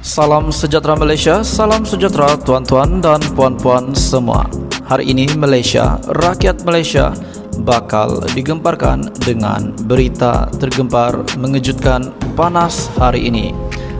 Salam sejahtera Malaysia, salam sejahtera tuan-tuan dan puan-puan semua. Hari ini Malaysia, rakyat Malaysia bakal digemparkan dengan berita tergempar mengejutkan panas hari ini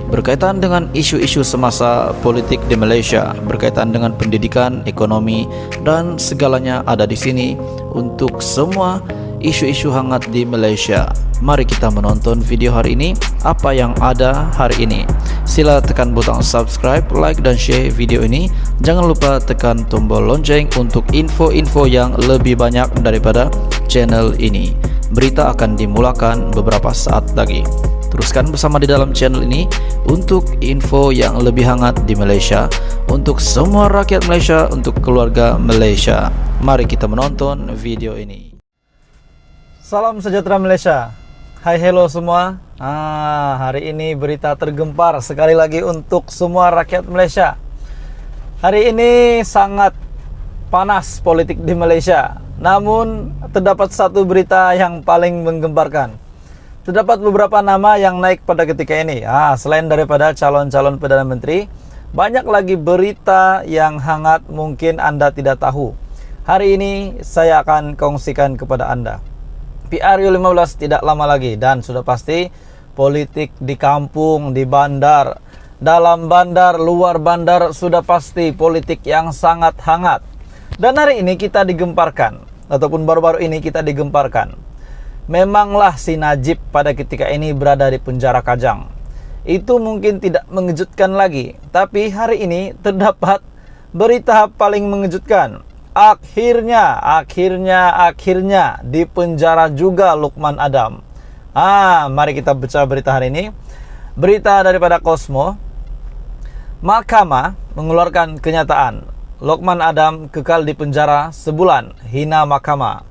berkaitan dengan isu-isu semasa politik di Malaysia, berkaitan dengan pendidikan, ekonomi dan segalanya ada di sini untuk semua isu-isu hangat di Malaysia. Mari kita menonton video hari ini, apa yang ada hari ini. Sila tekan butang subscribe, like dan share video ini. Jangan lupa tekan tombol lonceng untuk info-info yang lebih banyak daripada channel ini. Berita akan dimulakan beberapa saat lagi. Teruskan bersama di dalam channel ini untuk info yang lebih hangat di Malaysia, untuk semua rakyat Malaysia, untuk keluarga Malaysia. Mari kita menonton video ini. Salam sejahtera Malaysia. Hai hello semua. Hari ini berita tergempar sekali lagi untuk semua rakyat Malaysia. Hari ini sangat panas politik di Malaysia. Namun terdapat satu berita yang paling menggemparkan. Terdapat beberapa nama yang naik pada ketika ini. Selain daripada calon-calon Perdana Menteri, banyak lagi berita yang hangat mungkin Anda tidak tahu. Hari ini saya akan kongsikan kepada Anda. PRU15 tidak lama lagi dan sudah pasti politik di kampung, di bandar, dalam bandar, luar bandar sudah pasti politik yang sangat hangat. Dan hari ini kita digemparkan, ataupun baru-baru ini kita digemparkan. Memanglah si Najib pada ketika ini berada di penjara Kajang. Itu mungkin tidak mengejutkan lagi, tapi hari ini terdapat berita paling mengejutkan. Akhirnya di penjara juga Luqman Adam. Mari kita baca berita hari ini. Berita daripada Cosmo. Mahkamah mengeluarkan kenyataan. Luqman Adam kekal di penjara sebulan, hina mahkamah.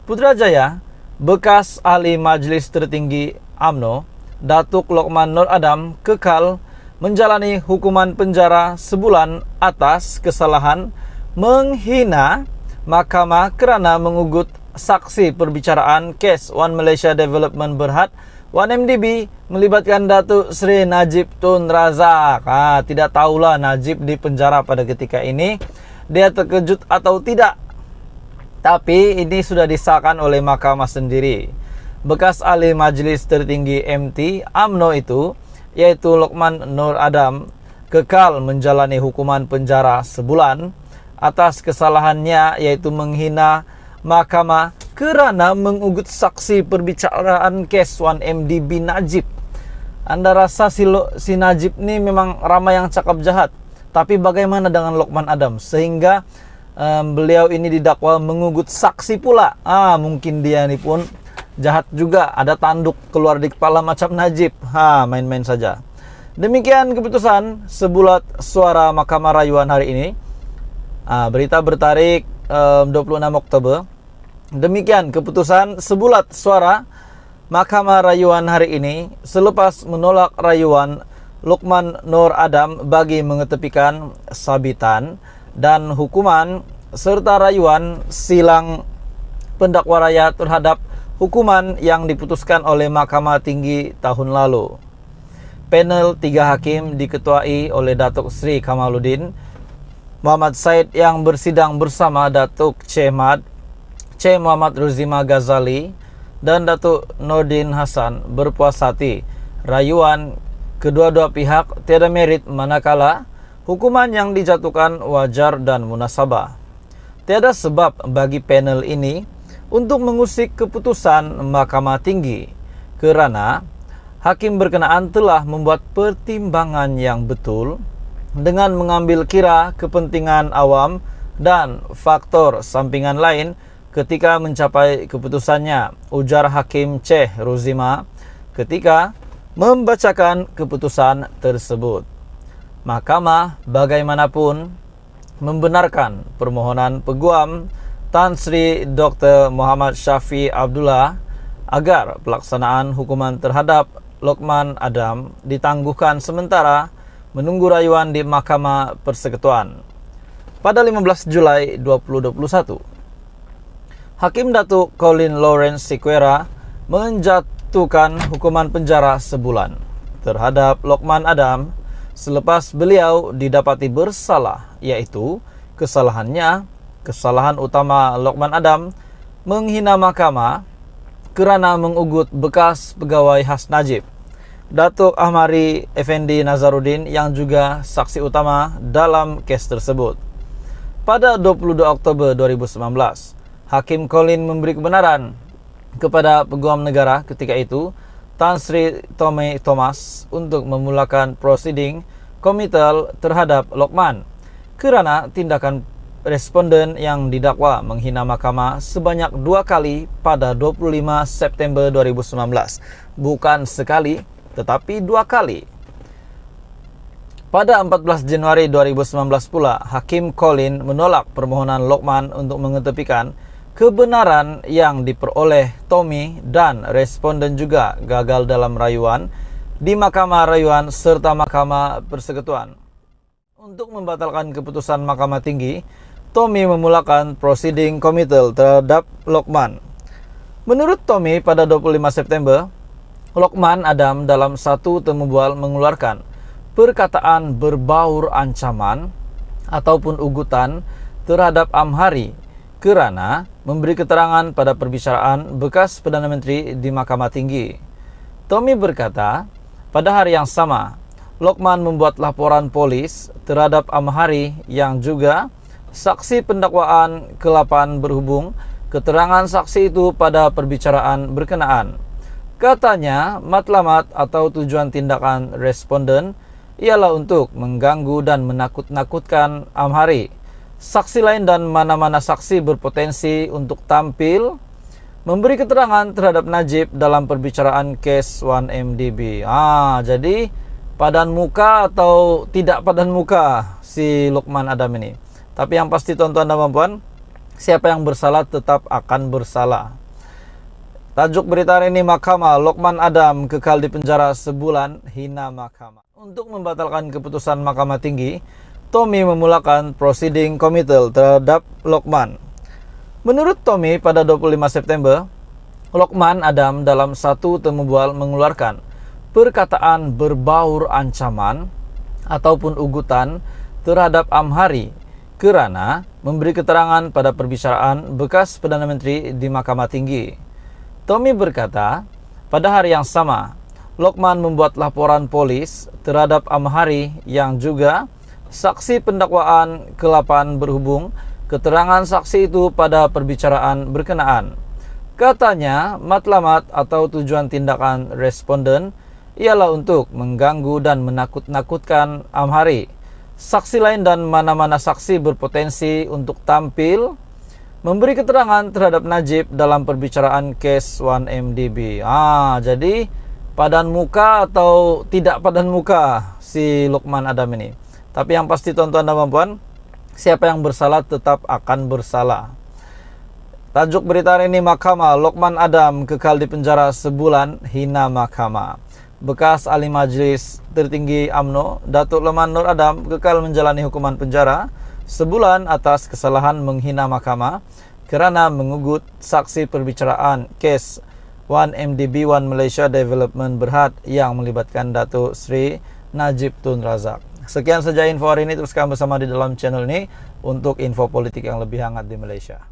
Putrajaya, bekas ahli Majlis Tertinggi UMNO, Datuk Luqman Nur Adam kekal menjalani hukuman penjara sebulan atas kesalahan menghina mahkamah kerana mengugut saksi perbicaraan kes One Malaysia Development Berhad 1MDB melibatkan Datuk Seri Najib Tun Razak. Tidak tahulah Najib di penjara pada ketika ini, dia terkejut atau tidak. Tapi ini sudah disahkan oleh mahkamah sendiri. Bekas ahli Majlis Tertinggi MT UMNO itu, yaitu Luqman Nur Adam, kekal menjalani hukuman penjara sebulan atas kesalahannya, yaitu menghina mahkamah kerana mengugut saksi perbicaraan kes 1MDB Najib. Anda rasa si Najib ni memang ramai yang cakap jahat, tapi bagaimana dengan Luqman Adam sehingga beliau ini didakwa mengugut saksi pula? Mungkin dia ni pun jahat juga, ada tanduk keluar di kepala macam Najib. Main-main saja. Demikian keputusan sebulat suara Mahkamah Rayuan hari ini. Berita bertarik 26 Oktober. Demikian keputusan sebulat suara Mahkamah Rayuan hari ini selepas menolak rayuan Luqman Nur Adam bagi mengetepikan sabitan dan hukuman serta rayuan silang pendakwa raya terhadap hukuman yang diputuskan oleh Mahkamah Tinggi tahun lalu. Panel 3 hakim diketuai oleh Datuk Seri Kamaluddin Muhammad Said yang bersidang bersama Datuk Che Muhammad Ruzima Ghazali dan Datuk Nordin Hassan berpuas hati rayuan kedua-dua pihak tiada merit manakala hukuman yang dijatuhkan wajar dan munasabah. Tiada sebab bagi panel ini untuk mengusik keputusan Mahkamah Tinggi kerana hakim berkenaan telah membuat pertimbangan yang betul dengan mengambil kira kepentingan awam dan faktor sampingan lain ketika mencapai keputusannya, ujar Hakim Che Ruzima ketika membacakan keputusan tersebut. Mahkamah bagaimanapun membenarkan permohonan peguam Tan Sri Dr. Muhammad Syafi Abdullah agar pelaksanaan hukuman terhadap Luqman Adam ditangguhkan sementara menunggu rayuan di Mahkamah Persekutuan. Pada 15 Julai 2021, Hakim Datuk Colin Lawrence Siqueira menjatuhkan hukuman penjara sebulan terhadap Luqman Adam selepas beliau didapati bersalah, yaitu kesalahan utama Lokman Adam menghina mahkamah kerana mengugut bekas pegawai khas Najib, Datuk Ahmari Effendi Nazaruddin, yang juga saksi utama dalam kes tersebut. Pada 22 Oktober 2019, Hakim Colin memberi kebenaran kepada Peguam Negara ketika itu, Tan Sri Tommy Thomas, untuk memulakan prosiding komitel terhadap Lokman kerana tindakan responden yang didakwa menghina mahkamah sebanyak 2 kali pada 25 September 2019. Bukan sekali, tetapi 2 kali. Pada 14 Januari 2019 pula, Hakim Colin menolak permohonan Lokman untuk mengetepikan kebenaran yang diperoleh Tommy dan responden juga gagal dalam rayuan di Mahkamah Rayuan serta Mahkamah Persekutuan. Untuk membatalkan keputusan Mahkamah Tinggi, Tommy memulakan prosiding komitel terhadap Lokman. Menurut Tommy, pada 25 September, Lokman Adam dalam satu temu bual mengeluarkan perkataan berbaur ancaman ataupun ugutan terhadap Amhari kerana memberi keterangan pada perbicaraan bekas Perdana Menteri di Mahkamah Tinggi. Tommy berkata, pada hari yang sama, Lokman membuat laporan polis terhadap Amhari yang juga saksi pendakwaan ke-8 berhubung keterangan saksi itu pada perbicaraan berkenaan. Katanya, matlamat atau tujuan tindakan responden ialah untuk mengganggu dan menakut-nakutkan Amhari, saksi lain dan mana-mana saksi berpotensi untuk tampil memberi keterangan terhadap Najib dalam perbicaraan kes 1MDB. Jadi padan muka atau tidak padan muka si Lokman Adam ini. Tapi yang pasti tuan-tuan dan puan-puan, siapa yang bersalah tetap akan bersalah. Tajuk berita hari ini, Mahkamah Lokman Adam kekal di penjara sebulan hina mahkamah. Untuk membatalkan keputusan Mahkamah Tinggi, Tommy memulakan prosiding komitel terhadap Lokman. Menurut Tommy, pada 25 September, Lokman Adam dalam satu temu bual mengeluarkan perkataan berbaur ancaman ataupun ugutan terhadap Amhari kerana memberi keterangan pada perbicaraan bekas Perdana Menteri di Mahkamah Tinggi. Tommy berkata, pada hari yang sama, Lokman membuat laporan polis terhadap Amhari yang juga saksi pendakwaan ke-8 berhubung keterangan saksi itu pada perbicaraan berkenaan. Katanya, matlamat atau tujuan tindakan responden ialah untuk mengganggu dan menakut-nakutkan Amhari, saksi lain dan mana-mana saksi berpotensi untuk tampil memberi keterangan terhadap Najib dalam perbicaraan kes 1MDB. Jadi padan muka atau tidak padan muka si Lokman Adam ini. Tapi yang pasti tuan-tuan dan puan-puan, siapa yang bersalah tetap akan bersalah. Tajuk berita hari ini, Mahkamah Lokman Adam kekal di penjara sebulan hina mahkamah. Bekas ahli majlis tertinggi UMNO, Datuk Leman Nur Adam, kekal menjalani hukuman penjara sebulan atas kesalahan menghina mahkamah kerana mengugut saksi perbicaraan kes 1MDB One Malaysia Development Berhad yang melibatkan Datuk Sri Najib Tun Razak. Sekian saja info hari ini, teruskan bersama di dalam channel ini untuk info politik yang lebih hangat di Malaysia.